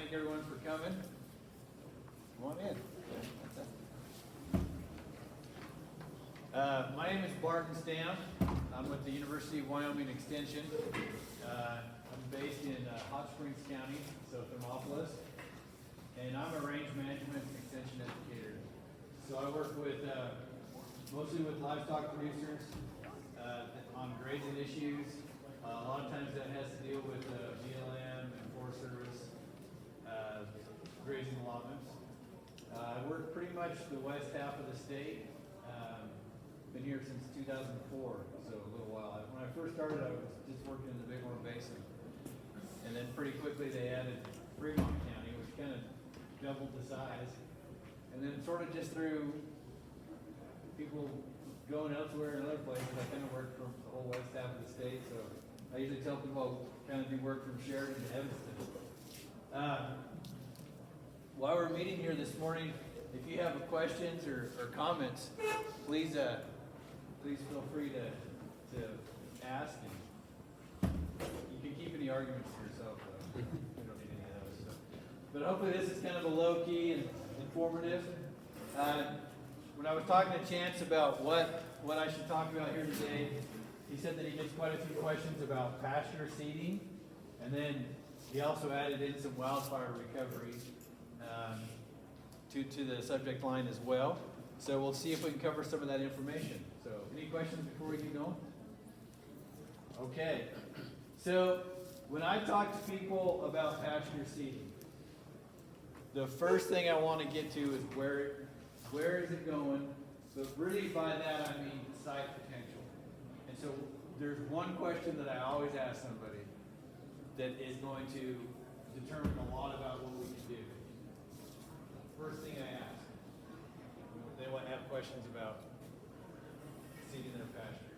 thank everyone for coming. Come on in. My name is Barton Stam. I'm with the University of Wyoming Extension. I'm based in Hot Springs County, so Thermopolis, and I'm a range management extension educator. So I work with mostly with livestock producers on grazing issues. A lot of times that has to deal with BLM and Forest Service grazing allotments. I work pretty much the west half of the state. Been here since 2004, so a little while. When I first started, I was just working in the Bighorn Basin. And then pretty quickly they added Fremont County, which kind of doubled the size. And then sort of just through people going elsewhere in other places, I kind of worked from the whole west half of the state. So I usually tell people I'll kind of do work from Sheridan to Evanston. While we're meeting here this morning, if you have questions or comments, please feel free to ask. And you can keep any arguments to yourself, though. We don't need any of those stuff. But hopefully this is kind of a low-key and informative. When I was talking to Chance about what I should talk about here today, he said that he gets quite a few questions about pasture seeding, and then he also added in some wildfire recovery to the subject line as well. So we'll see if we can cover some of that information. So any questions before we get going? Okay. So when I talk to people about pasture seeding, the first thing I want to get to is where is it going? But really by that I mean site potential. And so there's one question that I always ask somebody that is going to determine a lot about what we can do. First thing I ask, they want to have questions about seeding their pasture.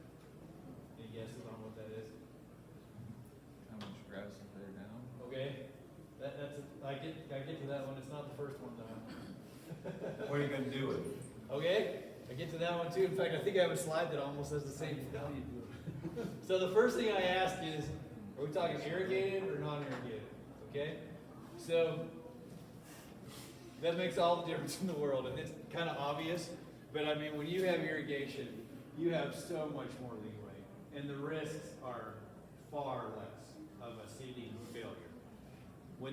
Any guesses on what that is? How much grass is there now? Okay, I get to that one. It's not the first one though. What are you going to do with it? Okay, I get to that one too. In fact, I think I have a slide that almost has the same value to it. So the first thing I ask is, are we talking irrigated or non-irrigated? Okay, so that makes all the difference in the world, and it's kind of obvious. But I mean, when you have irrigation, you have so much more leeway, and the risks are far less of a seeding failure. When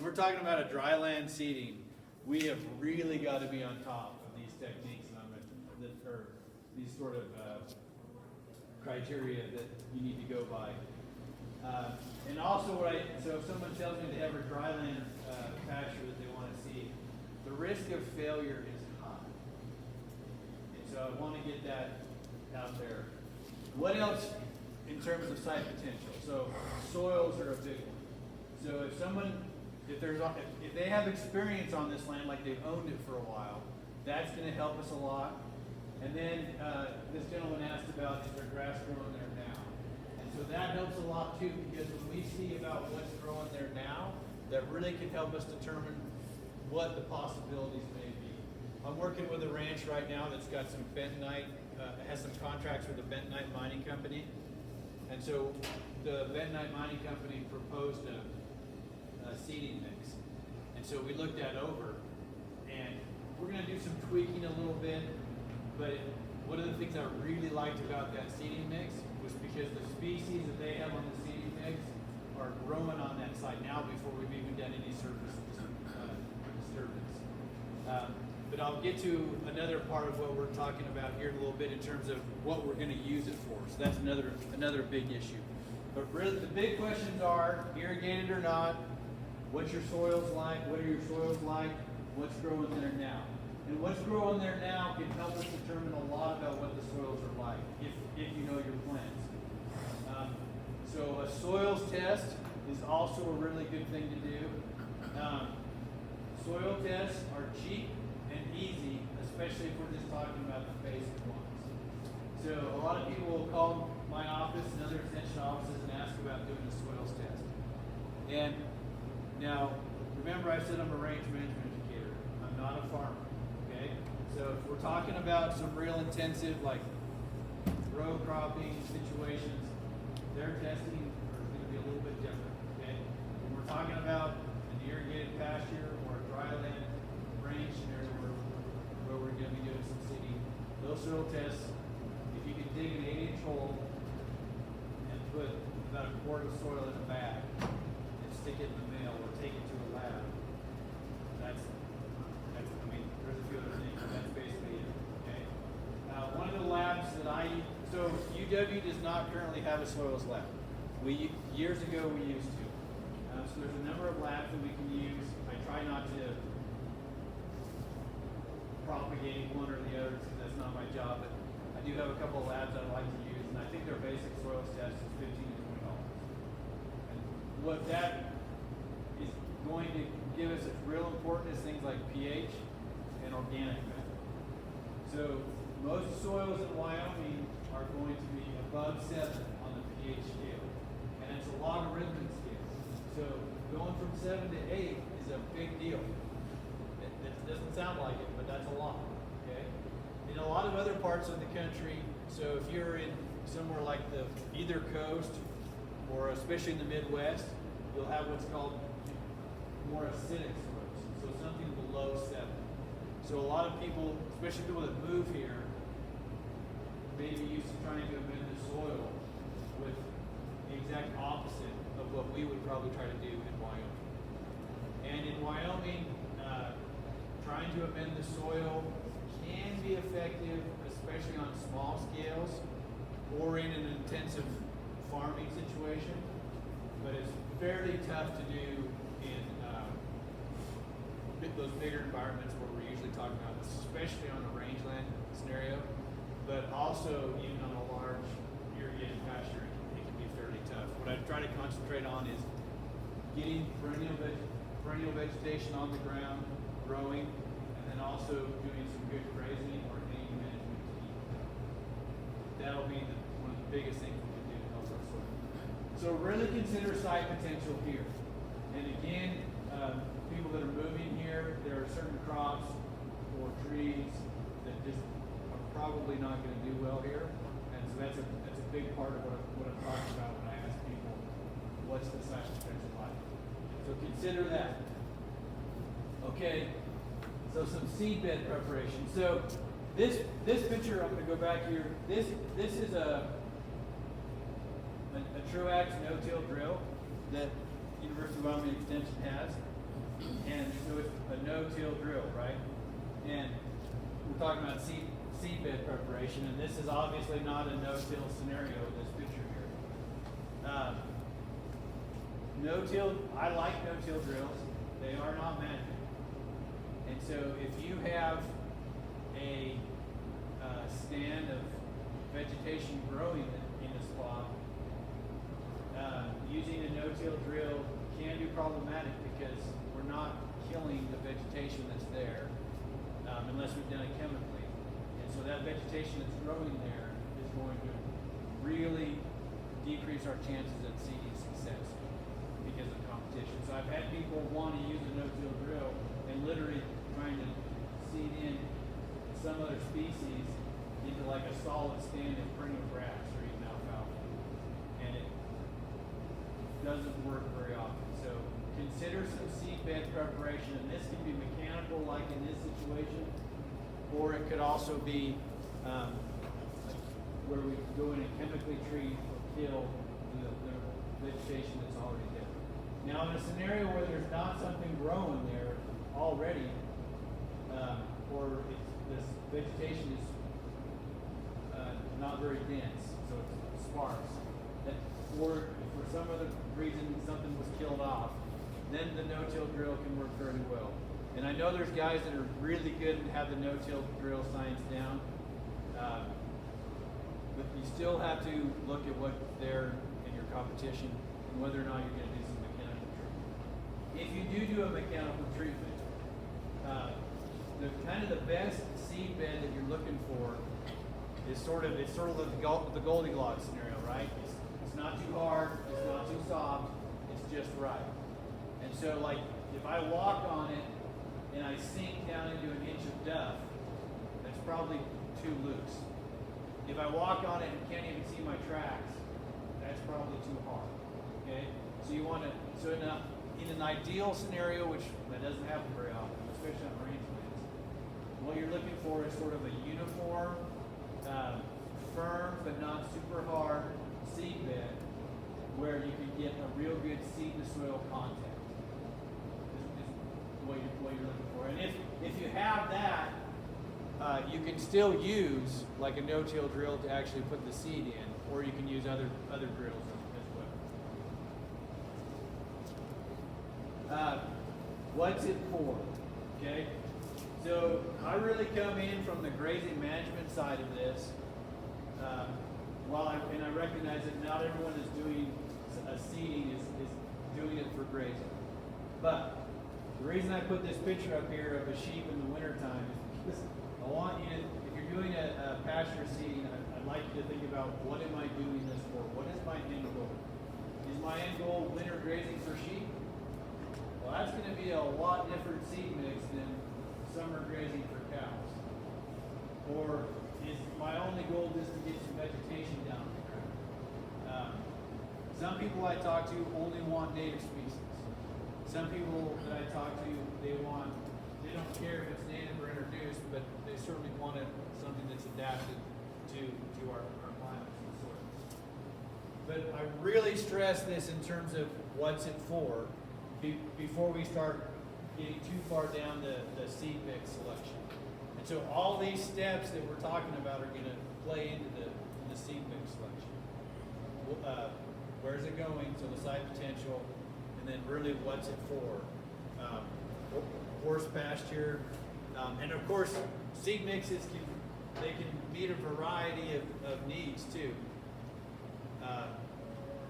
we're talking about a dry land seeding, we have really got to be on top of these techniques or these sort of criteria that you need to go by. And also, so if someone tells me they have a dry land pasture that they want to see, the risk of failure is high. And so I want to get that out there. What else in terms of site potential? So soils are a big one. So if they have experience on this land, like they've owned it for a while, that's going to help us a lot. And then this gentleman asked about, is there grass growing there now? And so that helps a lot too, because when we see about what's growing there now, that really can help us determine what the possibilities may be. I'm working with a ranch right now that's got some bentonite, has some contracts with a bentonite mining company. And so the bentonite mining company proposed a seeding mix. And so we looked that over, and we're going to do some tweaking a little bit, but one of the things I really liked about that seeding mix was because the species that they have on the seeding mix are growing on that site now before we've even done any surface disturbance. But I'll get to another part of what we're talking about here in a little bit in terms of what we're going to use it for. So that's another big issue. But really the big questions are, irrigated or not, what's your soils like, what are your soils like, what's growing there now. And what's growing there now can help us determine a lot about what the soils are like, if you know your plants. So a soils test is also a really good thing to do. Soil tests are cheap and easy, especially if we're just talking about the basic ones. So a lot of people will call my office and other extension offices and ask about doing a soils test. And now, remember I said I'm a range management educator. I'm not a farmer, okay? So if we're talking about some real intensive, like row cropping situations, their testing is going to be a little bit different, okay? When we're talking about an irrigation soil tests, if you could dig an 8-inch hole and put about a quart of soil in a bag and stick it in the mail or take it to a lab, that's I mean, there's a few other things, but that's basically it, okay? One of the labs that so UW does not currently have a soils lab. Years ago we used to. So there's a number of labs that we can use. I try not to propagate one or the other because that's not my job, but I do have a couple of labs I like to use, and I think their basic soils test is $15 to $20. And what that is going to give us that's real important is things like pH and organic matter. So most soils in Wyoming are going to be above 7 on the pH scale, and it's a logarithmic scale. So going from 7 to 8 is a big deal. It doesn't sound like it, but that's a lot, okay? In a lot of other parts of the country, so if you're in somewhere like the either coast or especially in the Midwest, you'll have what's called more acidic soils, so something below 7. So a lot of people, especially people that move here, may be used to trying to amend the soil with the exact opposite of what we would probably try to do in Wyoming. And in Wyoming, trying to amend the soil can be effective, especially on small scales or in an intensive farming situation, but it's fairly tough to do in those bigger environments where we're usually talking about, especially on a rangeland scenario, but also even on a large irrigated pasture, it can be fairly tough. What I try to concentrate on is getting perennial vegetation on the ground, growing, and then also doing some good grazing or hay management to keep it up. That'll be one of the biggest things we can do to help our soil. So really consider site potential here. And again, people that are moving here, there are certain crops or trees that just are probably not going to do well here. And so that's a big part of what I'm talking about when I ask people, what's the site potential like? So consider that. Okay, so some seed bed preparation. So this picture, I'm going to go back here. This is a Truax no-till drill that University of Wyoming Extension has. And so it's a no-till drill, right? And we're talking about seed bed preparation, and this is obviously not a no-till scenario in this picture here. No-till, I like no-till drills. They are not magic. And so if you have a stand of vegetation growing in a spot, using a no-till drill can be problematic because we're not killing the vegetation that's there unless we've done it chemically. And so that vegetation that's growing there is going to really decrease our chances of seeding success because of competition. So I've had people want to use a no-till drill and literally trying to seed in some other species into like a solid stand of perennial grass or even alfalfa. And it doesn't work very often. So consider some seed bed preparation, and this can be mechanical like in this situation, or it could also be where we go in and chemically treat or kill the vegetation that's already there. Now in a scenario where there's not something growing there already, or this vegetation is not very dense, so it's sparse, or if for some other reason something was killed off, then the no-till drill can work very well. And I know there's guys that are really good and have the no-till drill science down, but you still have to look at what there in your competition and whether or not you're going to do some mechanical treatment. If you do a mechanical treatment, the kind of the best seed bed that you're looking for is sort of the Goldilocks scenario, right? It's not too hard, it's not too soft, it's just right. And so like if I walk on it and I sink down into an inch of duff, that's probably too loose. If I walk on it and can't even see my tracks, that's probably too hard. Okay? So you want to, so in an ideal scenario, which that doesn't happen very often, especially on rangelands, what you're looking for is sort of a uniform firm but not super hard seed bed where you can get a real good seed to soil contact is what you're looking for. And if you have that, you can still use like a no-till drill to actually put the seed in, or you can use other drills as well. What's it for? Okay, so I really come in from the grazing management side of this. And I recognize that not everyone is doing a seeding is doing it for grazing. But the reason I put this picture up here of a sheep in the wintertime is because I want you to, if you're doing a pasture seeding, I'd like you to think about what am I doing this for? What is my end goal? Is my end goal winter grazing for sheep? Well, that's going to be a lot different seed mix than summer grazing for cows. Or is my only goal just to get some vegetation down the ground? Some people I talk to only want native species. Some people that I talk to, they don't care if it's native or introduced, but they certainly want something that's adapted to our climates and soils. But I really stress this in terms of what's it for before we start getting too far down the seed mix selection. And so all these steps that we're talking about are going to play into the seed mix selection. Where's it going? So the site potential, and then really what's it for? Horse pasture, and of course seed mixes can meet a variety of needs too.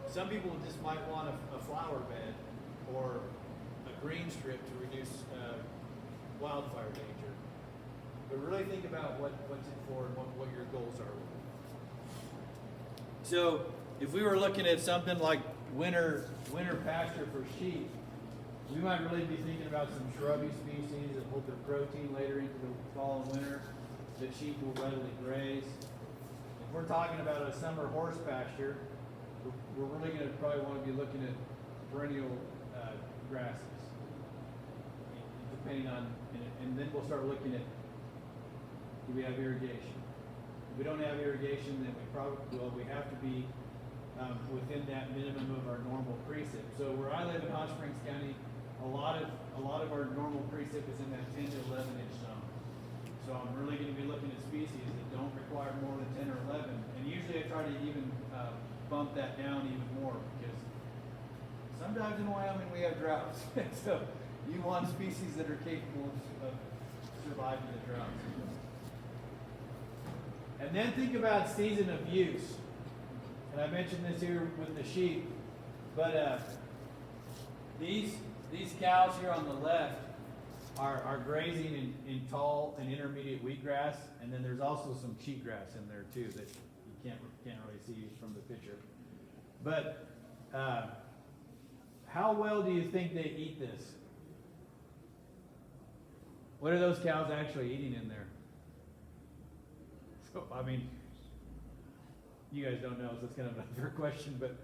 Some people just might want a flower bed or a green strip to reduce wildfire danger. But really think about what's it for and what your goals are. So if we were looking at something like winter pasture for sheep, we might really be thinking about some shrubby species that hold their protein later into the fall and winter that sheep will readily graze. If we're talking about a summer horse pasture, we're really going to probably want to be looking at perennial grasses, depending on, and then we'll start looking at, do we have irrigation? If we don't have irrigation, then we have to be within that minimum of our normal precip. So where I live in Hot Springs County, a lot of our normal precip is in that 10 to 11 inch zone. So I'm really going to be looking at species that don't require more than 10 or 11. And usually I try to even bump that down even more, because sometimes in Wyoming we have droughts. So you want species that are capable of surviving the droughts. And then think about season of use. And I mentioned this here with the sheep, but these cows here on the left are grazing in tall and intermediate wheatgrass, and then there's also some cheatgrass in there too that you can't really see from the picture. But how well do you think they eat this? What are those cows actually eating in there? So, I mean, you guys don't know, so it's kind of another question, but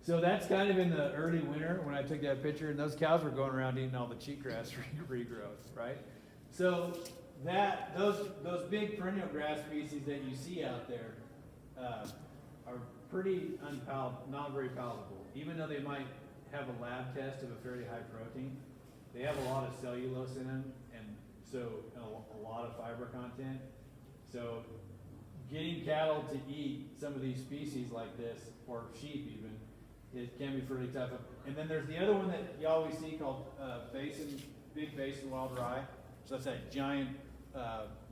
so that's kind of in the early winter when I took that picture, and those cows were going around eating all the cheatgrass regrowth, right? So those big perennial grass species that you see out there are pretty not very palatable. Even though they might have a lab test of a fairly high protein, they have a lot of cellulose in them, and so a lot of fiber content. So getting cattle to eat some of these species like this, or sheep even, it can be pretty tough. And then there's the other one that you always see called big basin wild rye. So that's that giant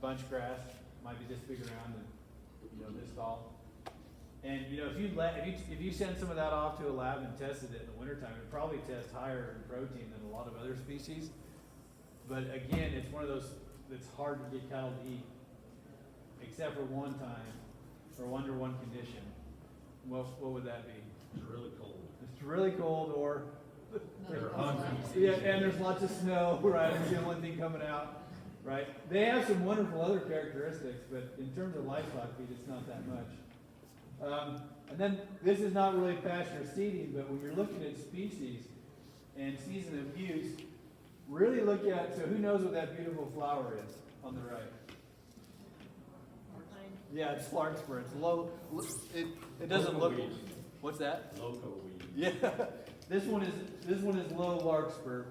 bunch grass, might be this big around and this tall. And if you send some of that off to a lab and tested it in the wintertime, it probably tests higher in protein than a lot of other species. But again, it's one of those that's hard to get cattle to eat, except for one time, or under one condition. What would that be? It's really cold. It's really cold, or They're hungry. yeah, and there's lots of snow, right? It's the only thing coming out, right? They have some wonderful other characteristics, but in terms of livestock feed, it's not that much. And then this is not really pasture seeding, but when you're looking at species and season of use, really look at, so who knows what that beautiful flower is on the right? Yeah, it's Larkspur. It's low. It doesn't Local look. weed. What's that? Loco weed. Yeah, this one is low Larkspur,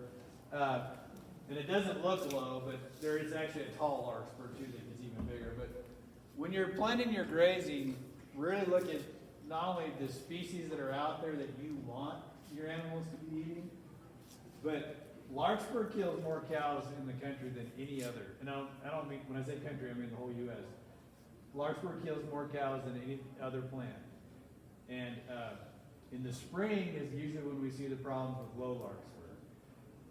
and it doesn't look low, but there is actually a tall Larkspur too that gets even bigger. But when you're planting your grazing, really look at not only the species that are out there that you want your animals to be eating, but Larkspur kills more cows in the country than any other. And I don't mean, when I say country, I mean the whole U.S. Larkspur kills more cows than any other plant. And in the spring is usually when we see the problems with low Larkspur.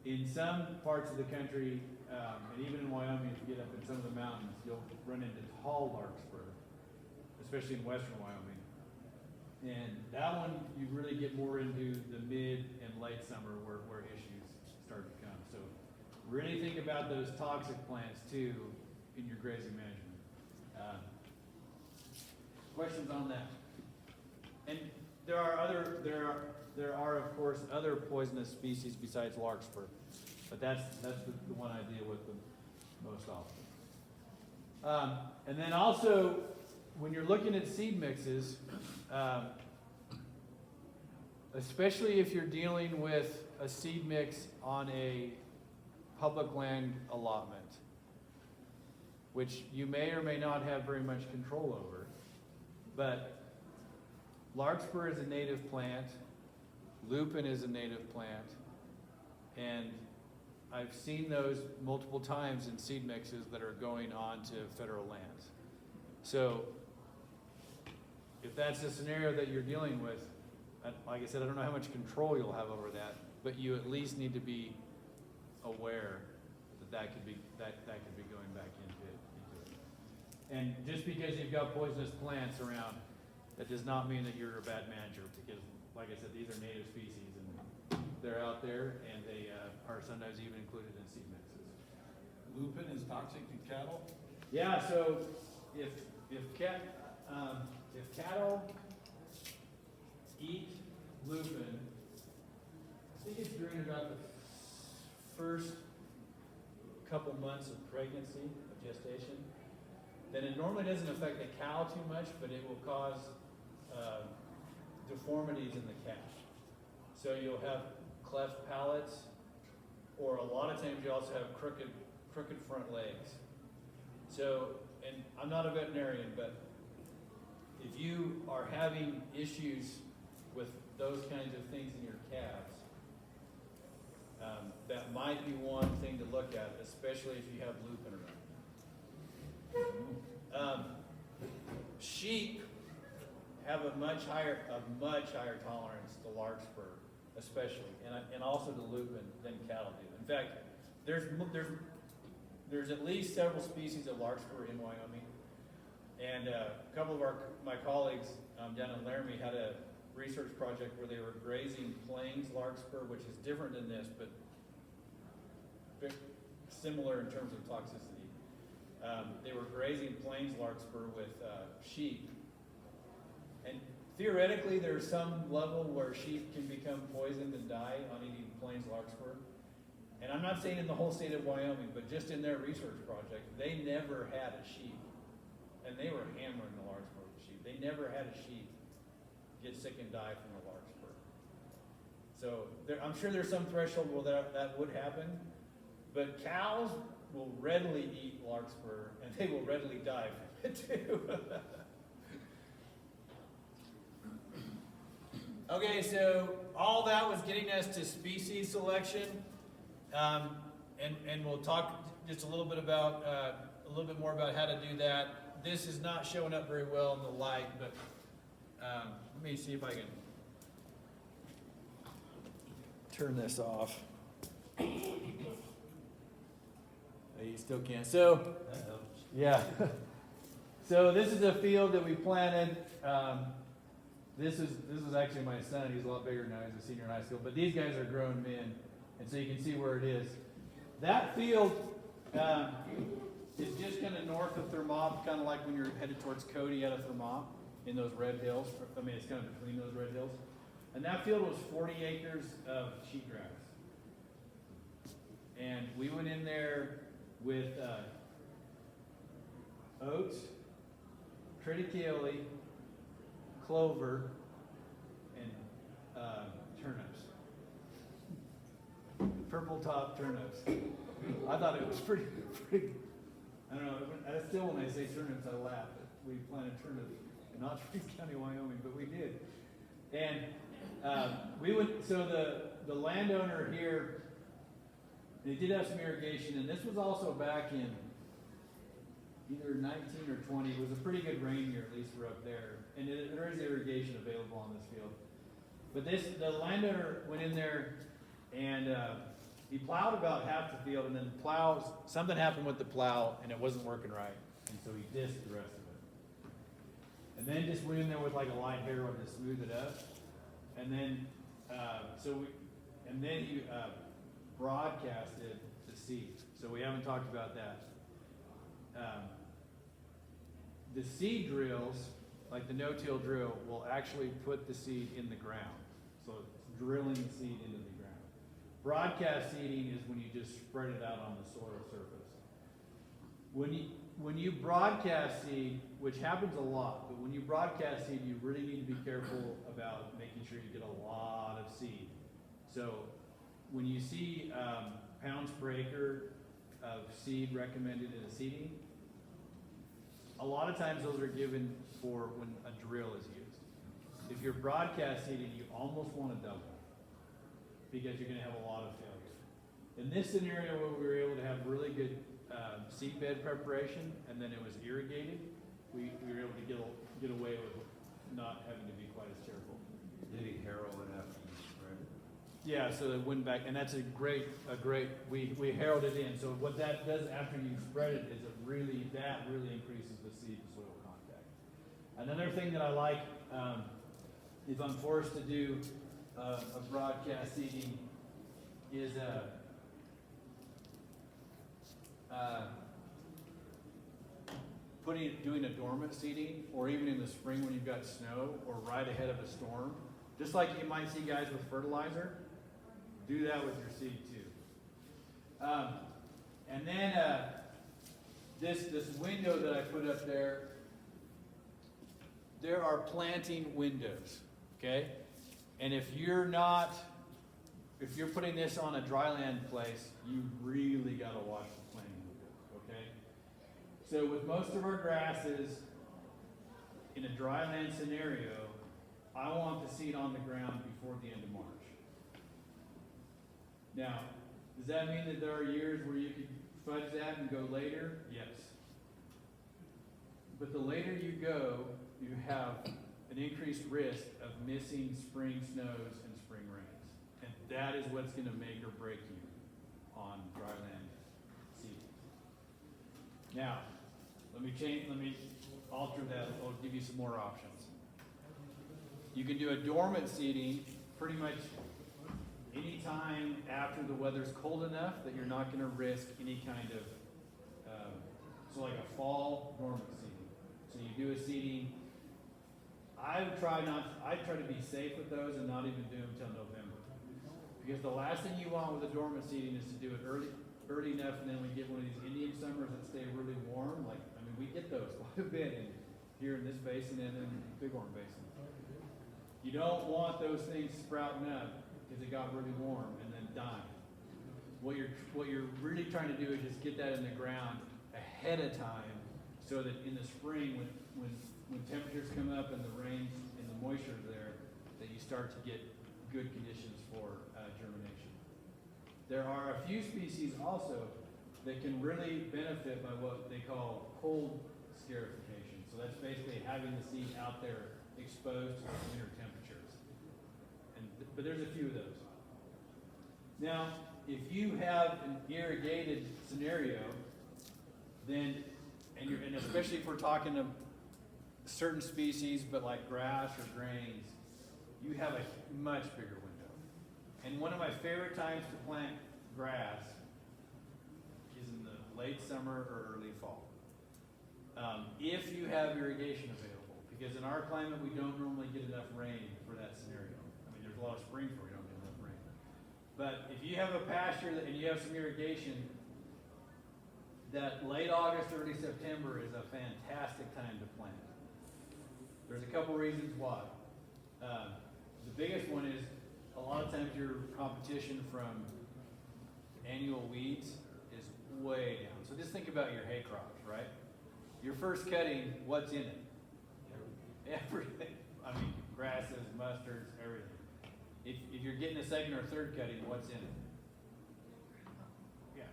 In some parts of the country, and even in Wyoming, if you get up in some of the mountains, you'll run into tall Larkspur, especially in western Wyoming. And that one, you really get more into the mid and late summer where issues start to come. So really think about those toxic plants too in your grazing management. Questions on that? And there are of course other poisonous species besides Larkspur, but that's the one I deal with the most often. And then also, when you're looking at seed mixes, especially if you're dealing with a seed mix on a public land allotment, which you may or may not have very much control over, but Larkspur is a native plant, lupin is a native plant, and I've seen those multiple times in seed mixes that are going on to federal lands. So if that's the scenario that you're dealing with, like I said, I don't know how much control you'll have over that, but you at least need to be aware that could be going back into it. And just because you've got poisonous plants around, that does not mean that you're a bad manager, because like I said, these are native species and they're out there, and they are sometimes even included in seed mixes. Lupin is toxic to cattle? Yeah, so if cattle eat lupin, I think it's during about the first couple months of pregnancy, of gestation, then it normally doesn't affect the cow too much, but it will cause deformities in the calf. So you'll have cleft palates, or a lot of times you also have crooked front legs. So, and I'm not a veterinarian, but if you are having issues with those kinds of things in your calves, that might be one thing to look at, especially if you have lupin around. Sheep have a much higher tolerance to Larkspur, especially, and also to lupin than cattle do. In fact, there's at least several species of Larkspur in Wyoming, and a couple of my colleagues down in Laramie had a research project where they were grazing plains Larkspur, which is different than this, but similar in terms of toxicity. They were grazing plains Larkspur with sheep. And theoretically, there's some level where sheep can become poisoned and die on eating plains Larkspur. And I'm not saying in the whole state of Wyoming, but just in their research project, they never had a sheep. And they were hammering the Larkspur with sheep. They never had a sheep get sick and die from the Larkspur. So I'm sure there's some threshold where that would happen. But cows will readily eat Larkspur, and they will readily die from it too. Okay, so all that was getting us to species selection, and we'll talk just a little bit more about how to do that. This is not showing up very well in the light, but let me see if I can turn this off. You still can't. So, That helps. yeah. So this is a field that we planted. This was actually my son. He's a lot bigger now. He's a senior in high school. But these guys are grown men, and so you can see where it is. That field is just kind of north of Thermop, kind of like when you're headed towards Cody out of Thermop in those red hills. I mean, it's kind of between those red hills. And that field was 40 acres of cheatgrass. And we went in there with oats, triticale, clover, and turnips. Purple top turnips. I thought it was pretty, I don't know, still when I say turnips, I laugh. We planted turnips in Otter County, Wyoming, but we did. And so the landowner here, they did have some irrigation, and this was also back in either 19 or 20. It was a pretty good rain year, at least for up there. And there is irrigation available on this field. But the landowner went in there and he plowed about half the field, and then something happened with the plow, and it wasn't working right. And so he dissed the rest of it. And then just went in there with like a light harrow to smooth it up. And then, he broadcasted the seed. So we haven't talked about that. The seed drills, like the no-till drill, will actually put the seed in the ground. So it's drilling the seed into the ground. Broadcast seeding is when you just spread it out on the soil surface. When you broadcast seed, which happens a lot, but when you broadcast seed, you really need to be careful about making sure you get a lot of seed. So when you see pounds per acre of seed recommended in a seeding, a lot of times those are given for when a drill is used. If you're broadcast seeding, you almost want to double because you're going to have a lot of failure. In this scenario where we were able to have really good seed bed preparation and then it was irrigated, we were able to get away with not having to be quite as careful. Did he harrow it after you spread it? Yeah, so it went back, and that's a great, we harrowed it in. So what that does after you spread it is that really increases the seed to soil contact. Another thing that I like, if I'm forced to do a broadcast seeding, is doing a dormant seeding, or even in the spring when you've got snow, or right ahead of a storm. Just like you might see guys with fertilizer, do that with your seed too. And then this window that I put up there are planting windows, okay? And if you're putting this on a dryland place, you really gotta watch the planting windows, okay? So with most of our grasses, in a dryland scenario, I want the seed on the ground before the end of March. Now, does that mean that there are years where you could fudge that and go later? Yes. But the later you go, you have an increased risk of missing spring snows and spring rains. And that is what's going to make or break you on dryland seeding. Now, let me alter that. I'll give you some more options. You can do a dormant seeding pretty much any time after the weather's cold enough that you're not going to risk any kind of, so like a fall dormant seeding. So you do a seeding. I try to be safe with those and not even do them until November. Because the last thing you want with a dormant seeding is to do it early enough, and then we get one of these Indian summers that stay really warm. We get those quite a bit here in this basin and in the Bighorn Basin. You don't want those things sprouting up because it got really warm and then dying. What you're really trying to do is just get that in the ground ahead of time, so that in the spring, when temperatures come up and the rains and the moisture is there, that you start to get good conditions for germination. There are a few species also that can really benefit by what they call cold scarification. So that's basically having the seed out there exposed to the winter temperatures. But there's a few of those. Now, if you have an irrigated scenario, then, and especially if we're talking of certain species, but like grass or grains, you have a much bigger window. And one of my favorite times to plant grass is in the late summer or early fall. If you have irrigation available, because in our climate we don't normally get enough rain for that scenario. There's a lot of springs where we don't get enough rain. But if you have a pasture and you have some irrigation, that late August, early September is a fantastic time to plant. There's a couple reasons why. The biggest one is a lot of times your competition from annual weeds is way down. So just think about your hay crops, right? Your first cutting, what's in it? Everything. I mean, grasses, mustards, everything. If you're getting a second or third cutting, what's in it? Yeah,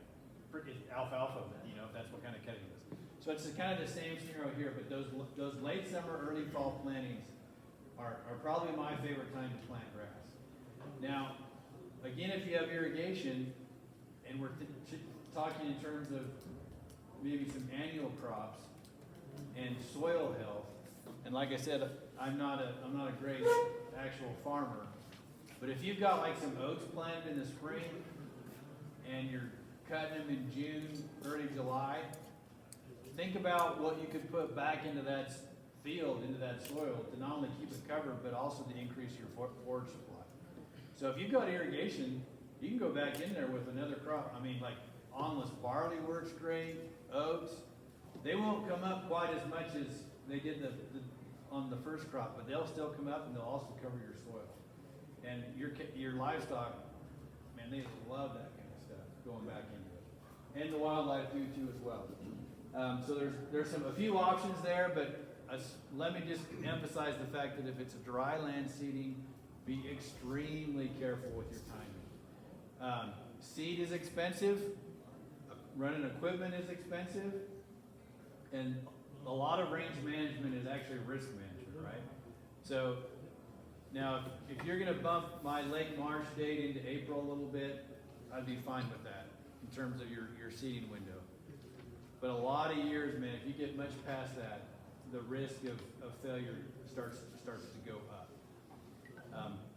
alfalfa, you know, if that's what kind of cutting it is. So it's kind of the same scenario here, but those late summer, early fall plantings are probably my favorite time to plant grass. Now, again, if you have irrigation, and we're talking in terms of maybe some annual crops and soil health, and like I said, I'm not a great actual farmer, but if you've got like some oats planted in the spring and you're cutting them in June, early July, think about what you could put back into that field, into that soil, to not only keep it covered, but also to increase your forage supply. So if you've got irrigation, you can go back in there with another crop. I mean, like onless barley works great, oats. They won't come up quite as much as they did on the first crop, but they'll still come up and they'll also cover your soil. And your livestock, man, they love that kind of stuff going back into it. And the wildlife do too as well. So there's a few options there, but let me just emphasize the fact that if it's a dry land seeding, be extremely careful with your timing. Seed is expensive, running equipment is expensive, and a lot of range management is actually risk management, right? So now if you're gonna bump my late March date into April a little bit, I'd be fine with that in terms of your seeding window. But a lot of years, man, if you get much past that, the risk of failure starts to go up.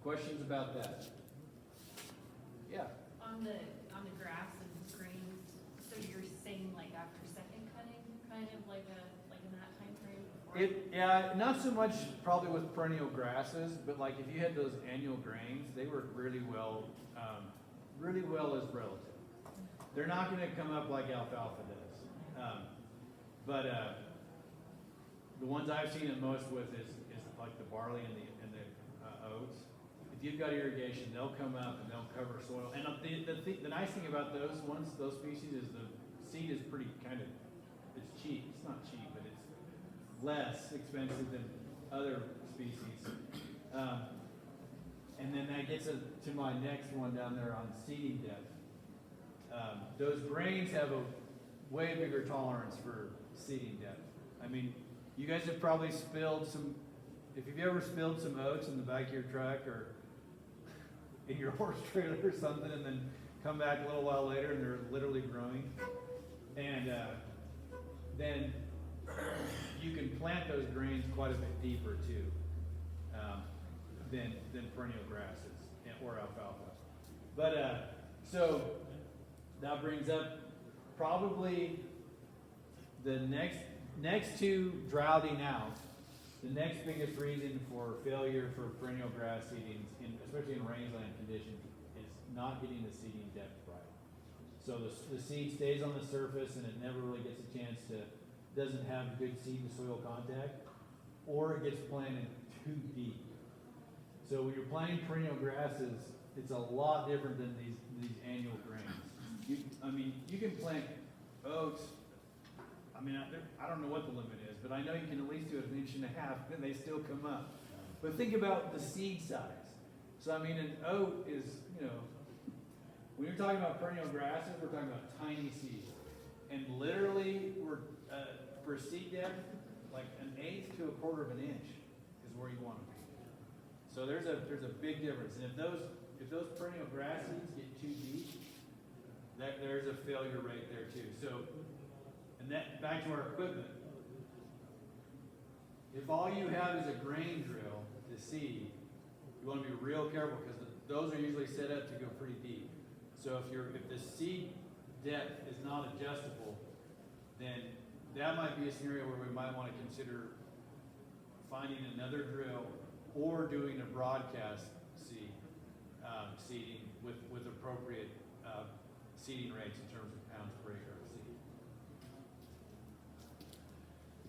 Questions about that? Yeah. On the grass and greens, so you're saying like after second cutting, kind of like in that time frame? Yeah, not so much probably with perennial grasses, but like if you had those annual grains, they work really well as relative. They're not going to come up like alfalfa does. But the ones I've seen it most with is like the barley and the oats. If you've got irrigation, they'll come up and they'll cover soil. And the nice thing about those species is the seed is pretty it's cheap. It's not cheap, but it's less expensive than other species. And then that gets to my next one down there on seeding depth. Those grains have a way bigger tolerance for seeding depth. I mean, you guys have probably spilled if you've ever spilled some oats in the back of your truck or in your horse trailer or something, and then come back a little while later and they're literally growing, and then you can plant those grains quite a bit deeper too than perennial grasses or alfalfa. But so that brings up probably the next two droughting out. The next biggest reason for failure for perennial grass seedings, especially in rangeland conditions, is not getting the seeding depth right. So the seed stays on the surface and it never really gets a chance doesn't have good seed to soil contact, or it gets planted too deep. So when you're planting perennial grasses, it's a lot different than these annual grains. You can plant oats. I don't know what the limit is, but I know you can at least do it 1.5 inches, and they still come up. But think about the seed size. So an oat is, when you're talking about perennial grasses, we're talking about tiny seeds. And literally, for seed depth, like 1/8 to 1/4 inch is where you want to be. So there's a big difference. And if those perennial grass seeds get too deep, there's a failure right there too. So, and that back to our equipment. If all you have is a grain drill to seed, you want to be real careful because those are usually set up to go pretty deep. So if the seed depth is not adjustable, then that might be a scenario where we might want to consider finding another drill or doing a broadcast seeding with appropriate seeding rates in terms of pounds per acre of seed.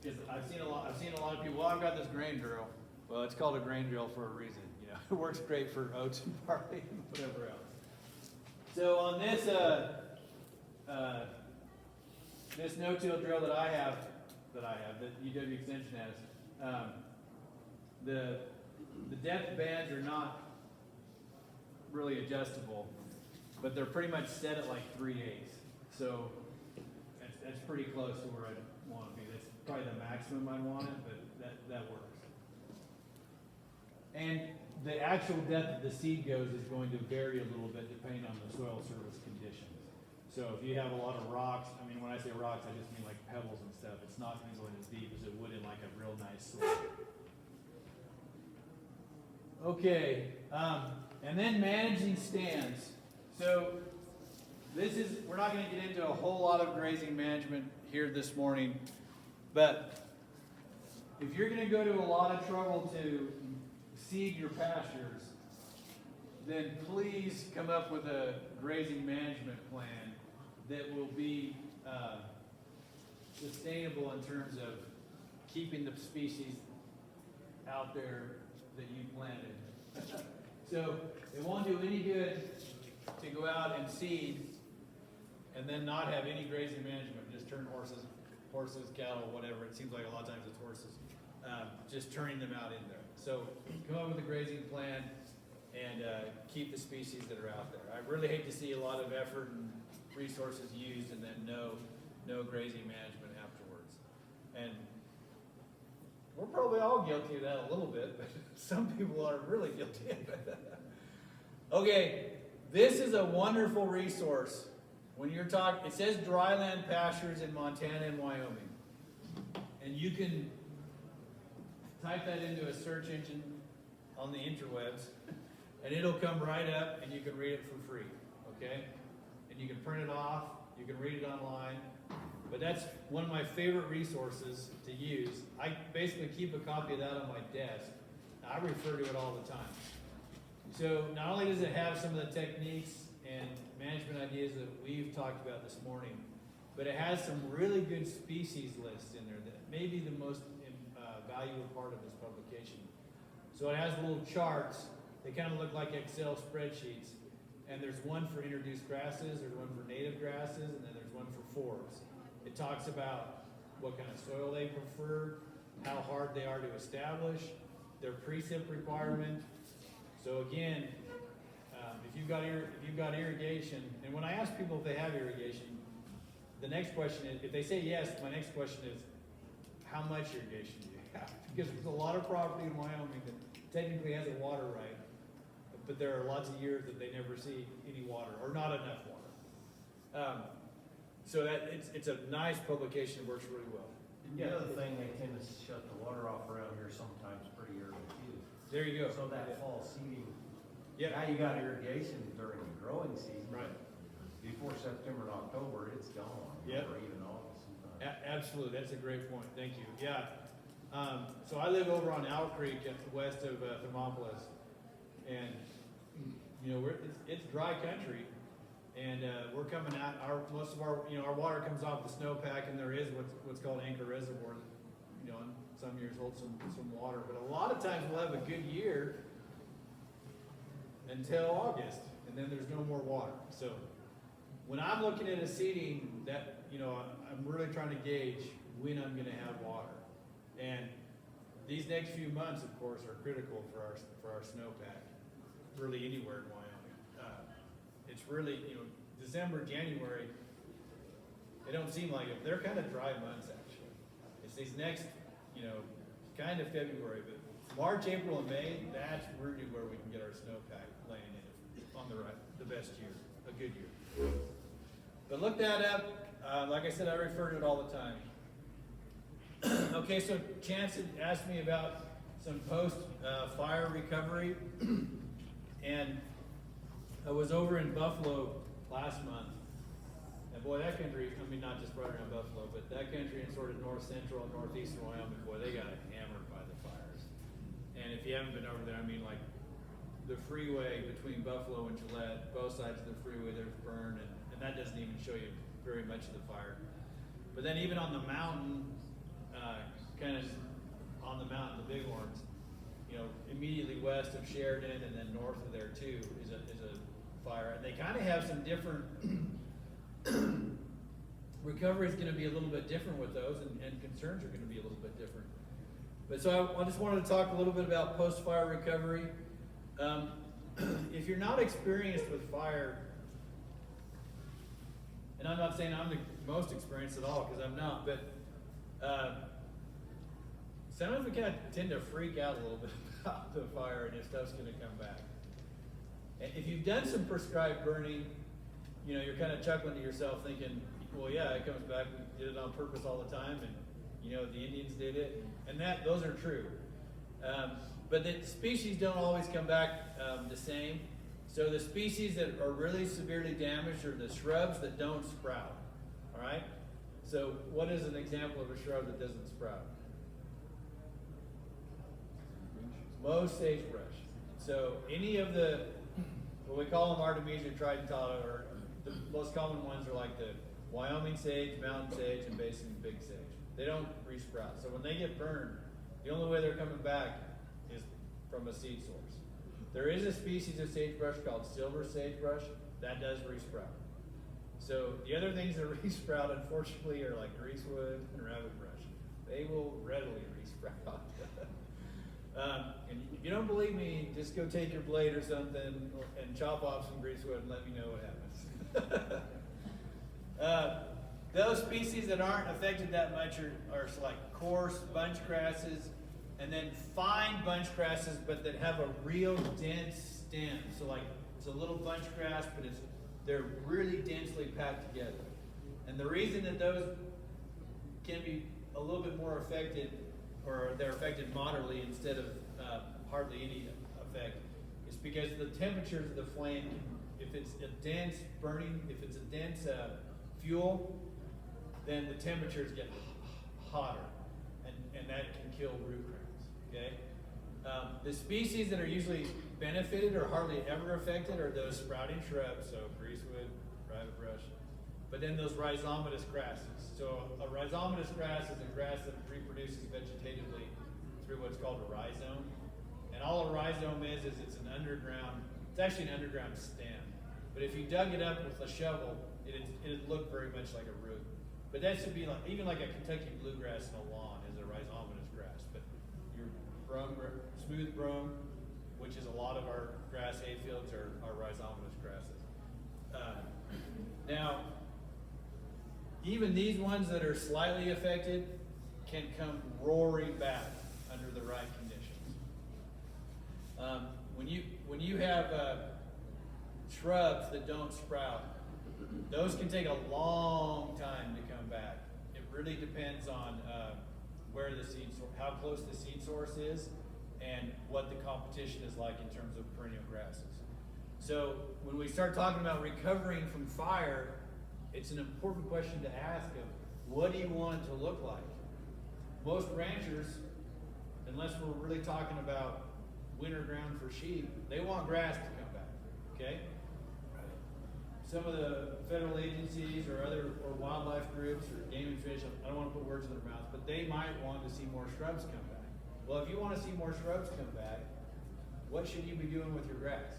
Because I've seen a lot of people, well, I've got this grain drill. Well, it's called a grain drill for a reason, you know, it works great for oats and barley and whatever else. So on this, this no-till drill that I have, that UW Extension has, the depth bands are not really adjustable, but they're pretty much set at like 3/8. So that's pretty close to where I want to be. That's probably the maximum I want it, but that works. And the actual depth of the seed goes is going to vary a little bit depending on the soil surface conditions. So if you have a lot of rocks, I mean, when I say rocks, I just mean like pebbles and stuff. It's not going to go in as deep as it would in like a real nice soil. Okay, and then managing stands. So we're not going to get into a whole lot of grazing management here this morning, but if you're going to go to a lot of trouble to seed your pastures, then please come up with a grazing management plan that will be sustainable in terms of keeping the species out there that you planted. So it won't do any good to go out and seed and then not have any grazing management, just turn horses, cattle, whatever. It seems like a lot of times it's horses, just turning them out in there. So come up with a grazing plan and keep the species that are out there. I really hate to see a lot of effort and resources used and then no grazing management afterwards. And we're probably all guilty of that a little bit, but some people are really guilty of it. Okay, this is a wonderful resource. When you're talking, it says dryland pastures in Montana and Wyoming. And you can type that into a search engine on the interwebs, and it'll come right up and you can read it for free, okay? And you can print it off, you can read it online. But that's one of my favorite resources to use. I basically keep a copy of that on my desk. I refer to it all the time. So not only does it have some of the techniques and management ideas that we've talked about this morning, but it has some really good species lists in there that may be the most valuable part of this publication. So it has little charts. They kind of look like Excel spreadsheets. And there's one for introduced grasses, there's one for native grasses, and then there's one for forbs. It talks about what kind of soil they prefer, how hard they are to establish, their precip requirement. So again, if you've got irrigation, and when I ask people if they have irrigation, the next question is, if they say yes, my next question is, how much irrigation do you have? Because there's a lot of property in Wyoming that technically has a water right, but there are lots of years that they never see any water, or not enough water. So that it's a nice publication, it works really well. And the other thing, they tend to shut the water off around here sometimes pretty early too. There you go. So that fall seeding, Yeah. now you got irrigation during the growing season. Right. Before September and October, it's gone. Yep. Or even August sometimes. Absolutely, that's a great point. Thank you. Yeah. So I live over on Owl Creek, west of Thermopolis, and you know it's dry country, and we're coming out. Most of our water comes off the snowpack, and there is what's called Anchor Reservoir. You know, and some years hold some water, but a lot of times we'll have a good year until August, and then there's no more water. So when I'm looking at a seeding, that I'm really trying to gauge when I'm going to have water, and these next few months, of course, are critical for our snowpack. Really, anywhere in Wyoming, it's really December, January. They don't seem like it. They're kind of dry months actually. It's these next, kind of February, but March, April, and May. That's really where we can get our snowpack laying in on the best year, a good year. But look that up. Like I said, I refer to it all the time. Okay, so Chance had asked me about some post-fire recovery. And I was over in Buffalo last month. And boy, that country, not just right around Buffalo, but that country in sort of north central and northeastern Wyoming, boy, they got hammered by the fires. And if you haven't been over there, like the freeway between Buffalo and Gillette, both sides of the freeway, there's burn, and that doesn't even show you very much of the fire. But then even on the mountain, kind of on the mountain, the Bighorns, you know, immediately west of Sheridan and then north of there too is a fire. And they kind of have some different recovery is going to be a little bit different with those, and concerns are going to be a little bit different. But so I just wanted to talk a little bit about post-fire recovery. If you're not experienced with fire, and I'm not saying I'm the most experienced at all, because I'm not, but sometimes we kind of tend to freak out a little bit about the fire and if stuff's going to come back. And if you've done some prescribed burning, you know, you're kind of chuckling to yourself thinking, well, yeah, it comes back. We did it on purpose all the time, and you know, the Indians did it, and those are true. But the species don't always come back the same. So the species that are really severely damaged are the shrubs that don't sprout. All right. So what is an example of a shrub that doesn't sprout? Most sagebrush. So any of the, what we call them Artemisia tridentata, or the most common ones are like the Wyoming sage, mountain sage, and basin big sage. They don't resprout. So when they get burned, the only way they're coming back is from a seed source. There is a species of sagebrush called silver sagebrush that does resprout. So the other things that resprout, unfortunately, are like greasewood and rabbit brush. They will readily resprout. And if you don't believe me, just go take your blade or something and chop off some greasewood and let me know what happens. Those species that aren't affected that much are like coarse bunch grasses, and then fine bunch grasses, but that have a real dense stem. So like it's a little bunch grass, but they're really densely packed together. And the reason that those can be a little bit more affected, or they're affected moderately instead of hardly any effect, is because the temperatures of the flame, if it's a dense burning, if it's a dense fuel, then the temperatures get hotter, and that can kill root crowns. Okay, the species that are usually benefited or hardly ever affected are those sprouting shrubs, so greasewood, rabbit brush, but then those rhizomatous grasses. So a rhizomatous grass is a grass that reproduces vegetatively through what's called a rhizome, and all a rhizome is it's actually an underground stem. But if you dug it up with a shovel, it'd look very much like a root. But that should be like, even like a Kentucky bluegrass in a lawn is a rhizomatous grass. But your smooth brome, which is a lot of our grass hay fields, are rhizomatous grasses. Now, even these ones that are slightly affected can come roaring back under the right conditions. When you have shrubs that don't sprout, those can take a long time to come back. It really depends on where the seed source, how close the seed source is, and what the competition is like in terms of perennial grasses. So when we start talking about recovering from fire, it's an important question to ask of what do you want it to look like? Most ranchers, unless we're really talking about winter ground for sheep, they want grass to come back. Okay? Some of the federal agencies or wildlife groups or game and fish, I don't want to put words in their mouth, but they might want to see more shrubs come back. Well, if you want to see more shrubs come back, what should you be doing with your grass?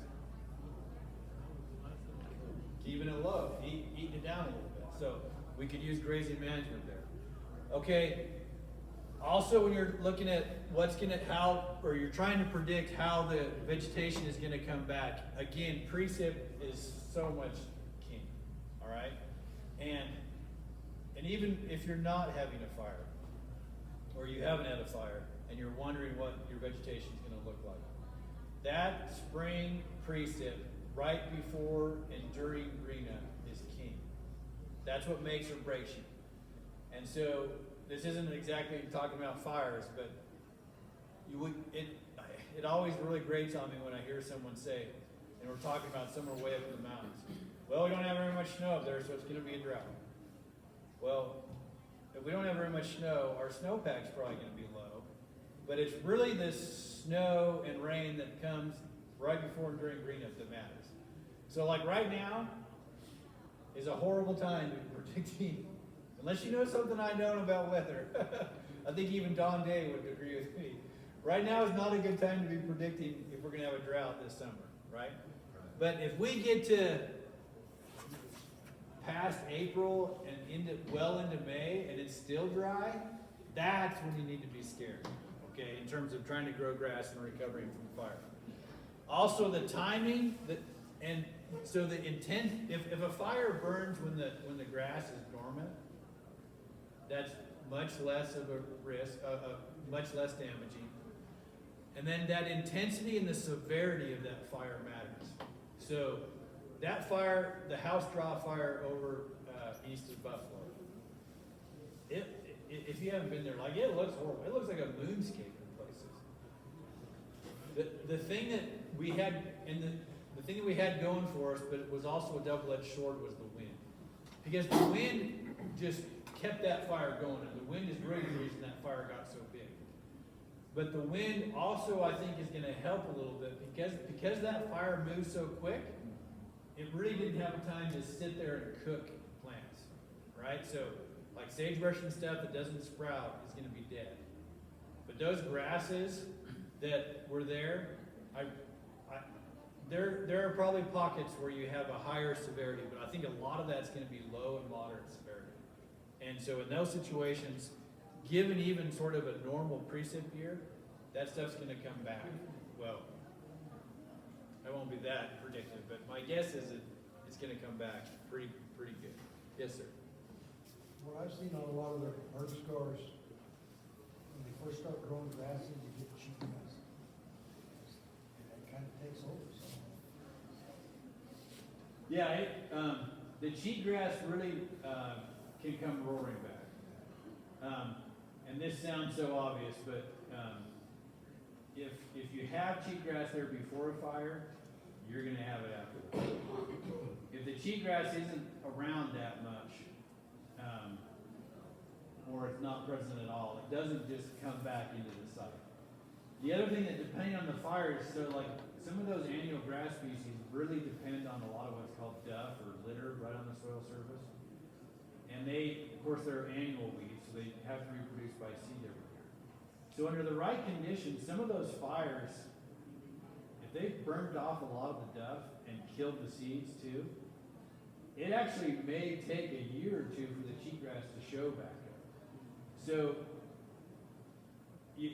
Keeping it low, eating it down a little bit. So we could use grazing management there. Okay. Also, when you're looking at you're trying to predict how the vegetation is going to come back, again, precip is so much king. All right, and even if you're not having a fire, or you haven't had a fire, and you're wondering what your vegetation is going to look like, that spring precip right before and during green-up is king. That's what makes or breaks you. And so this isn't exactly talking about fires, but it always really grates on me when I hear someone say, and we're talking about somewhere way up in the mountains, well, we don't have very much snow up there, so it's going to be a drought. Well, if we don't have very much snow, our snowpack's probably going to be low, but it's really the snow and rain that comes right before and during green-up that matters. So like right now is a horrible time to be predicting, unless you know something I know about weather, I think even Don Day would agree with me. Right now is not a good time to be predicting if we're gonna have a drought this summer, right? But if we get to past April and well into May and it's still dry, that's when you need to be scared, okay, in terms of trying to grow grass and recovering from fire. Also the timing, and so the intent, if a fire burns when the grass is dormant, that's much less of a risk, much less damaging. And then that intensity and the severity of that fire matters. So that fire, the house draw fire over east of Buffalo, if you haven't been there, like, it looks horrible. It looks like a moonscape in places. The thing that we had, and the thing that we had going for us, but it was also a double-edged sword, was the wind. Because the wind just kept that fire going, and the wind is really the reason that fire got so big. But the wind also, I think, is gonna help a little bit, because that fire moved so quick, it really didn't have time to sit there and cook plants, right? So, like sagebrush and stuff that doesn't sprout is gonna be dead. But those grasses that were there, there are probably pockets where you have a higher severity, but I think a lot of that's gonna be low and moderate severity. And so in those situations, given even sort of a normal precip year, that stuff's gonna come back. Well, I won't be that predictive, but my guess is it's gonna come back pretty good. Yes, sir. What I've seen on a lot of the herb scars, when they first start growing grasses, you get cheap grass. And that kind of takes over, so. Yeah, the cheatgrass really can come roaring back. And this sounds so obvious, but if you have cheatgrass there before a fire, you're gonna have it afterwards. If the cheatgrass isn't around that much, or it's not present at all, it doesn't just come back into the site. The other thing that, depending on the fires, so like some of those annual grass species really depend on a lot of what's called duff or litter right on the soil surface. And they, of course, they're annual weeds, so they have to reproduce by seed every year. So under the right conditions, some of those fires, if they've burned off a lot of the duff and killed the seeds too, it actually may take a year or two for the cheatgrass to show back up. So you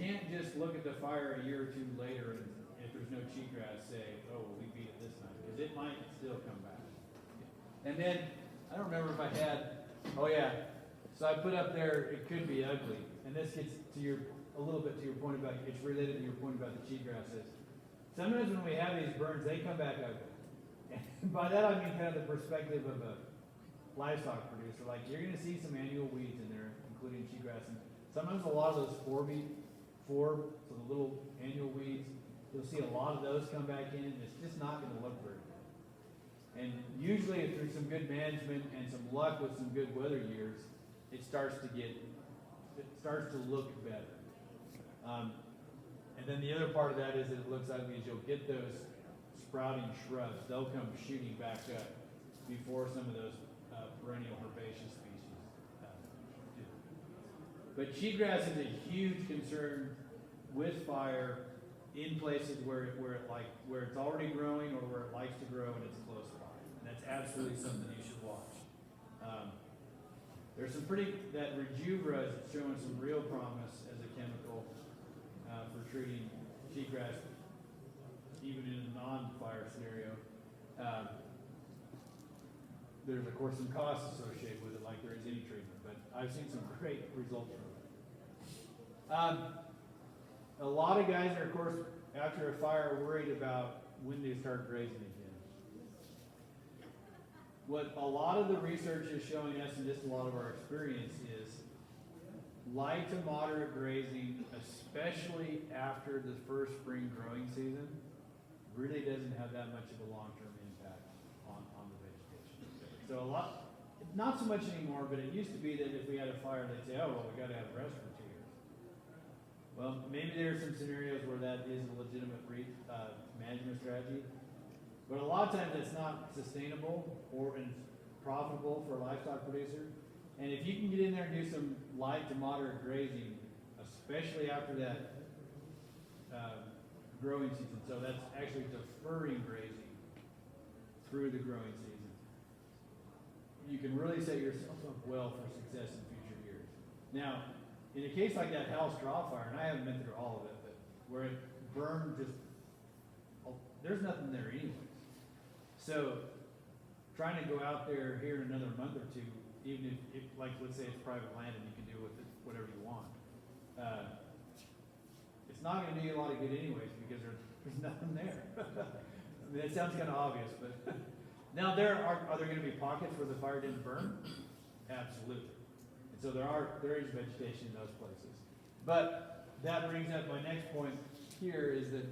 can't just look at the fire a year or two later and if there's no cheatgrass say, oh, well, we beat it this time, because it might still come back. And then, I don't remember if I had, oh yeah, so I put up there, it could be ugly. And this gets to a little bit to your point about, it's related to your point about the cheatgrasses. Sometimes when we have these burns, they come back ugly. And by that I mean kind of the perspective of a livestock producer. Like, you're gonna see some annual weeds in there, including cheatgrass. And sometimes a lot of those so the little annual weeds, you'll see a lot of those come back in, and it's just not gonna look very good. And usually through some good management and some luck with some good weather years, it starts to look better. And then the other part of that is that it looks ugly is you'll get those sprouting shrubs. They'll come shooting back up before some of those perennial herbaceous species do. But cheatgrass is a huge concern with fire in places where it's already growing or where it likes to grow and it's close by. And that's absolutely something you should watch. There's some that Rejuvra is showing some real promise as a chemical for treating cheatgrass, even in a non-fire scenario. There's of course some costs associated with it, like there is any treatment, but I've seen some great results from it. A lot of guys are, of course, after a fire, worried about when they start grazing again. What a lot of the research is showing us, and just a lot of our experience, is light to moderate grazing, especially after the first spring growing season, really doesn't have that much of a long-term impact on the vegetation. So not so much anymore, but it used to be that if we had a fire, they'd say, oh, well, we got to have rest for 2 years. Well, maybe there are some scenarios where that is a legitimate management strategy, but a lot of times that's not sustainable or profitable for a livestock producer. And if you can get in there and do some light to moderate grazing, especially after that growing season, so that's actually deferring grazing through the growing season, you can really set yourself up well for success in future years. Now, in a case like that house straw fire, and I haven't been through all of it, but where it burned just, there's nothing there anyways. So, trying to go out there here in another month or two, even if like, let's say it's private land and you can do with it whatever you want, it's not going to do you a lot of good anyways because there's nothing there. I mean, it sounds kind of obvious, but now are there going to be pockets where the fire didn't burn? Absolutely. And so there is vegetation in those places. But that brings up my next point here is that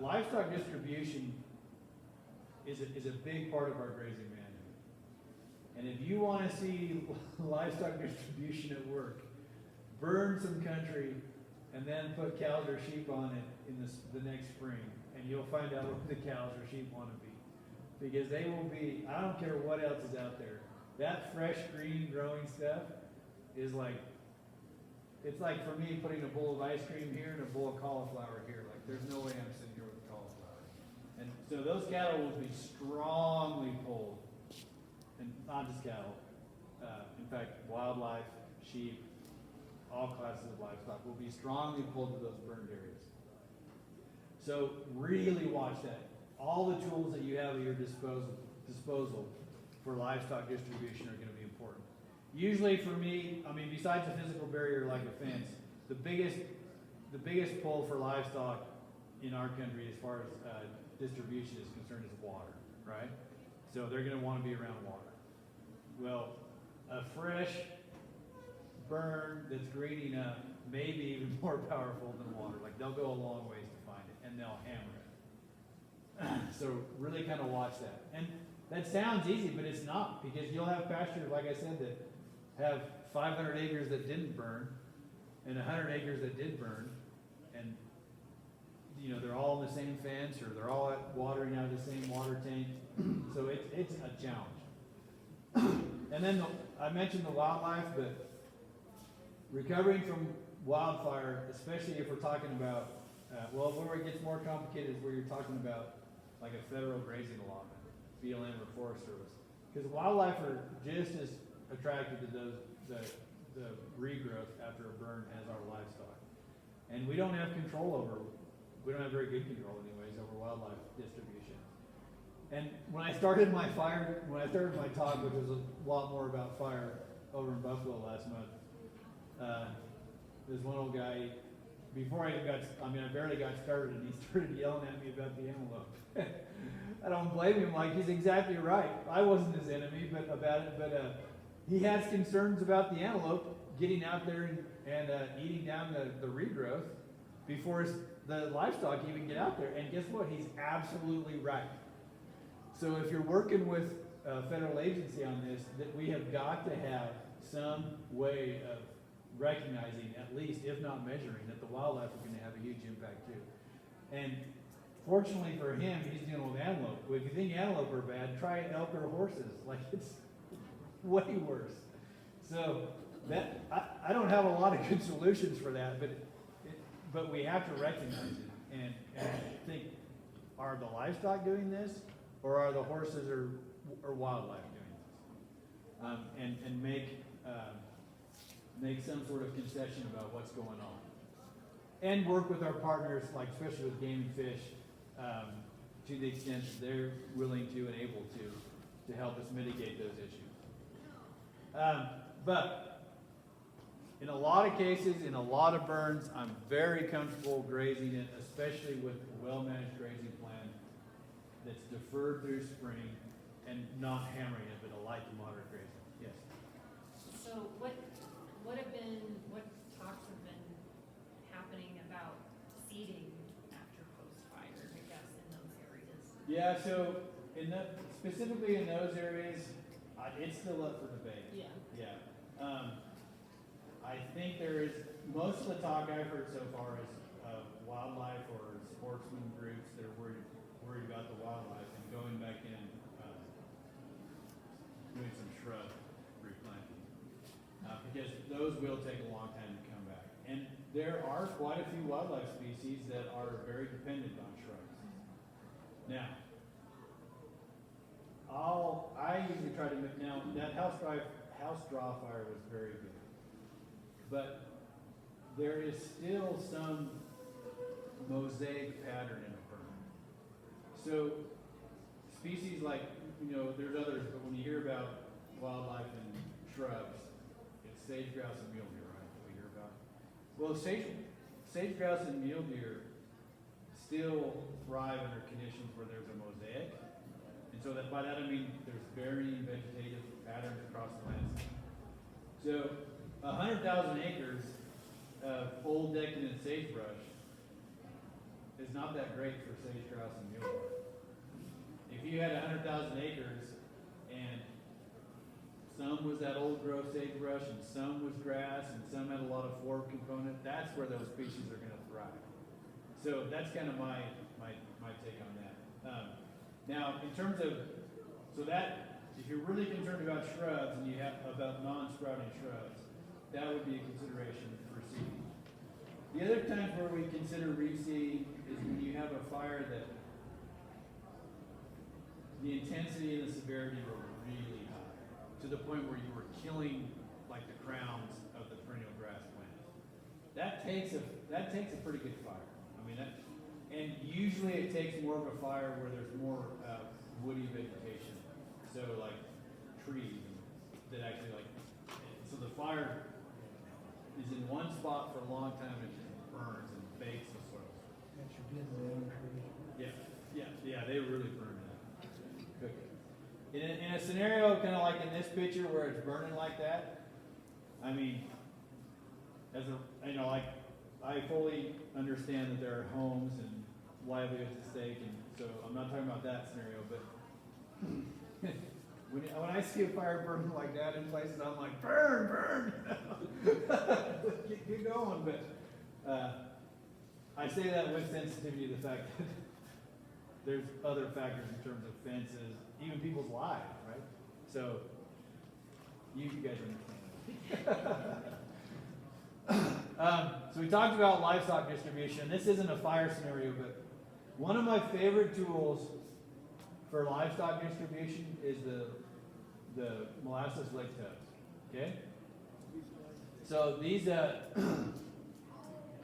livestock distribution is a big part of our grazing management. And if you want to see livestock distribution at work, burn some country and then put cows or sheep on it in the next spring, and you'll find out what the cows or sheep want to be. Because they will be, I don't care what else is out there, that fresh green growing stuff is like, it's like for me putting a bowl of ice cream here and a bowl of cauliflower here. Like there's no way I'm sitting here with cauliflower. And so those cattle will be strongly pulled, and not just cattle. In fact, wildlife, sheep, all classes of livestock will be strongly pulled to those burned areas. So really watch that. All the tools that you have at your disposal for livestock distribution are going to be important. Usually for me, I mean, besides a physical barrier like a fence, the biggest pull for livestock in our country as far as distribution is concerned is water, right? So they're going to want to be around water. Well, a fresh burn that's greening up may be even more powerful than water. Like they'll go a long ways to find it, and they'll hammer it. So really kind of watch that. And that sounds easy, but it's not, because you'll have pastures, like I said, that have 500 acres that didn't burn, and 100 acres that did burn, and they're all in the same fence, or they're all watering out of the same water tank. So it's a challenge. And then I mentioned the wildlife, but recovering from wildfire, especially if we're talking about, where it gets more complicated is where you're talking about like a federal grazing allotment, BLM or Forest Service. Because wildlife are just as attracted to the regrowth after a burn as our livestock. And we don't have very good control anyways over wildlife distribution. And when I started my talk, which was a lot more about fire over in Buffalo last month, there's one old guy, before I barely got started, and he started yelling at me about the antelope. I don't blame him, like he's exactly right. I wasn't his enemy but he has concerns about the antelope getting out there and eating down the regrowth before the livestock even get out there. And guess what? He's absolutely right. So if you're working with a federal agency on this, that we have got to have some way of recognizing, at least, if not measuring, that the wildlife are going to have a huge impact too. And fortunately for him, he's dealing with antelope. Well, if you think antelope are bad, try elk or horses. Like it's way worse. So that I don't have a lot of good solutions for that, but we have to recognize it and think: are the livestock doing this, or are the horses or wildlife doing this? And make some sort of concession about what's going on, and work with our partners, like especially with Game and Fish, to the extent that they're willing to and able to help us mitigate those issues. But in a lot of cases, in a lot of burns, I'm very comfortable grazing it, especially with a well-managed grazing plan that's deferred through spring and not hammering it, but a light to moderate grazing. Yes. So what talks have been happening about seeding after post-fire, I guess, in those areas? Yeah, so specifically in those areas, it's still up for debate. Yeah. Yeah. I think there is, most of the talk I've heard so far is wildlife or sportsman groups that are worried about the wildlife and going back in shrub replanting. Because those will take a long time to come back. And there are quite a few wildlife species that are very dependent on shrubs. Now, I usually try to, now, that house draw fire was very good. But there is still some mosaic pattern in the burn. So, species like, there's others, but when you hear about wildlife and shrubs, it's sage grouse and mule deer, right, that we hear about. Well, sage grouse and mule deer still thrive under conditions where there's a mosaic. And so that by that I mean there's varying vegetative patterns across the landscape. So 100,000 acres of old decadent sagebrush is not that great for sage grouse and mule deer. If you had 100,000 acres and some was that old growth sagebrush and some was grass and some had a lot of forb component, that's where those species are going to thrive. So that's kind of my take on that. Now, in terms of, if you're really concerned about shrubs and you have about non-sprouting shrubs, that would be a consideration for seeding. The other times where we consider reseeding is when you have a fire that the intensity and the severity were really high, to the point where you were killing like the crowns of the perennial grass plants. That takes a pretty good fire. I mean, and usually it takes more of a fire where there's more woody vegetation, so like trees that actually so the fire is in one spot for a long time and it just burns and bakes the soil. That should be in the other trees. Yeah, they really burn that. Cook it. In a scenario kind of like in this picture where it's burning like that, I mean, I fully understand that there are homes and livelihoods at stake, and so I'm not talking about that scenario, but when I see a fire burning like that in places, I'm like, burn! Keep going, but I say that with sensitivity to the fact that there's other factors in terms of fences, even people's lives, right? So, you guys understand. So we talked about livestock distribution. This isn't a fire scenario, but one of my favorite tools for livestock distribution is the molasses lick tubs. Okay? So these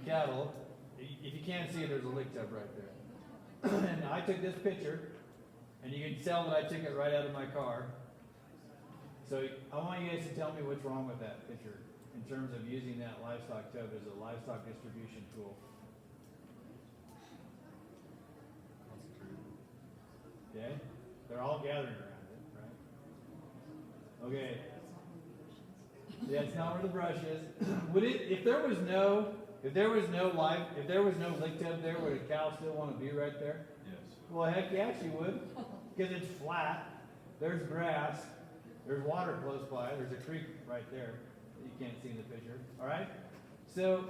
cattle, if you can't see it, there's a lick tub right there. And I took this picture, and you can tell that I took it right out of my car. So I want you guys to tell me what's wrong with that picture in terms of using that livestock tub as a livestock distribution tool. Okay? They're all gathering around it, right? Okay. Yeah, it's not where the brush is. Would it, if there was no lick tub there, would a cow still want to be right there? Yes. Well, heck yeah, she would. Because it's flat. There's grass. There's water close by. There's a creek right there that you can't see in the picture. All right? So,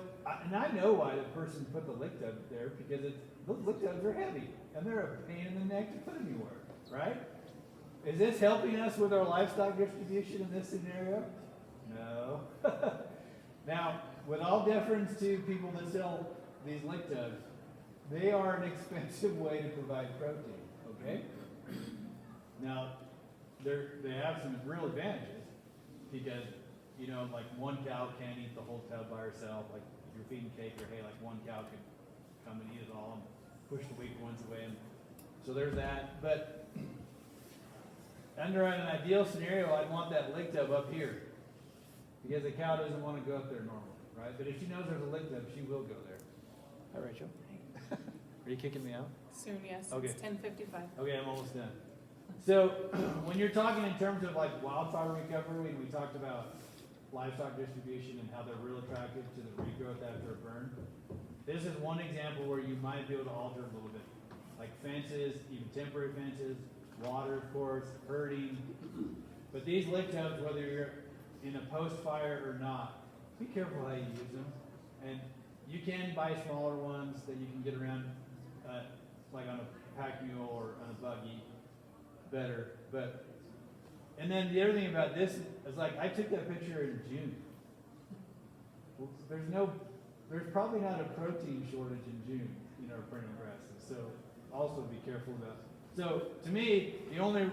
and I know why the person put the lick tub there, because those lick tubs are heavy. And they're a pain in the neck to put anywhere. Right? Is this helping us with our livestock distribution in this scenario? No. Now, with all deference to people that sell these lick tubs, they are an expensive way to provide protein. Okay? Now, they have some real advantages because, like one cow can't eat the whole tub by herself. Like if you're feeding cake or hay, like one cow could come and eat it all and push the weak ones away. And so there's that. But under an ideal scenario, I'd want that lick tub up here because a cow doesn't want to go up there normally, right? But if she knows there's a lick tub, she will go there. Hi, Rachel. Are you kicking me out? Soon, yes. Okay. It's 10:55. Okay, I'm almost done. So, when you're talking in terms of like wildfire recovery, we talked about livestock distribution and how they're real attractive to the regrowth after a burn. This is one example where you might be able to alter a little bit. Like fences, even temporary fences, water, of course, herding. But these lick tubs, whether you're in a post-fire or not, be careful how you use them. And you can buy smaller ones that you can get around, like on a pack mule or on a buggy, better. But And then the other thing about this is like, I took that picture in June. There's probably not a protein shortage in June, perennial grasses, so also be careful about. So, to me, the only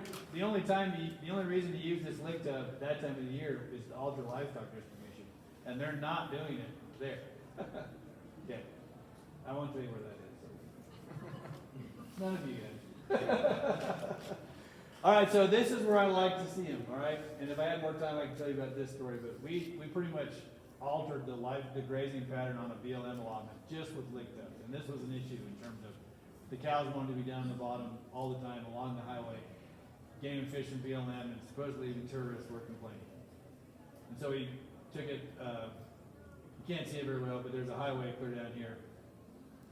reason to use this lick tub that time of the year is to alter livestock distribution, and they're not doing it there. Okay, I won't tell you where that is. None of you guys. All right, so this is where I like to see them. All right, and if I had more time, I could tell you about this story. But we pretty much altered the grazing pattern on a BLM allotment just with lick tubs, and this was an issue in terms of the cows wanted to be down the bottom all the time along the highway. Game and fish and BLM, and supposedly even tourists were complaining. And so we took it. You can't see it very well, but there's a highway clear down here.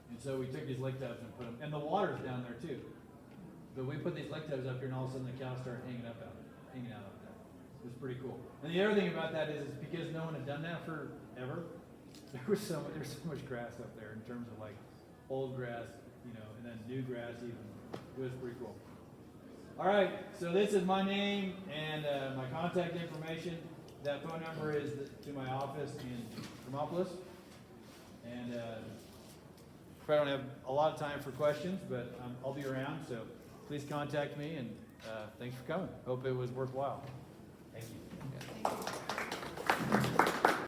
And so we took these lick tubs and put them, and the water's down there too. But we put these lick tubs up here, and all of a sudden the cows started hanging out up there. It was pretty cool. And the other thing about that is because no one had done that forever, there's so much grass up there in terms of like old grass, and then new grass even. It was pretty cool. All right, so this is my name and my contact information. That phone number is to my office in Hermopolis. And I don't have a lot of time for questions, but I'll be around, so please contact me, and thanks for coming. Hope it was worthwhile. Thank you. Yeah.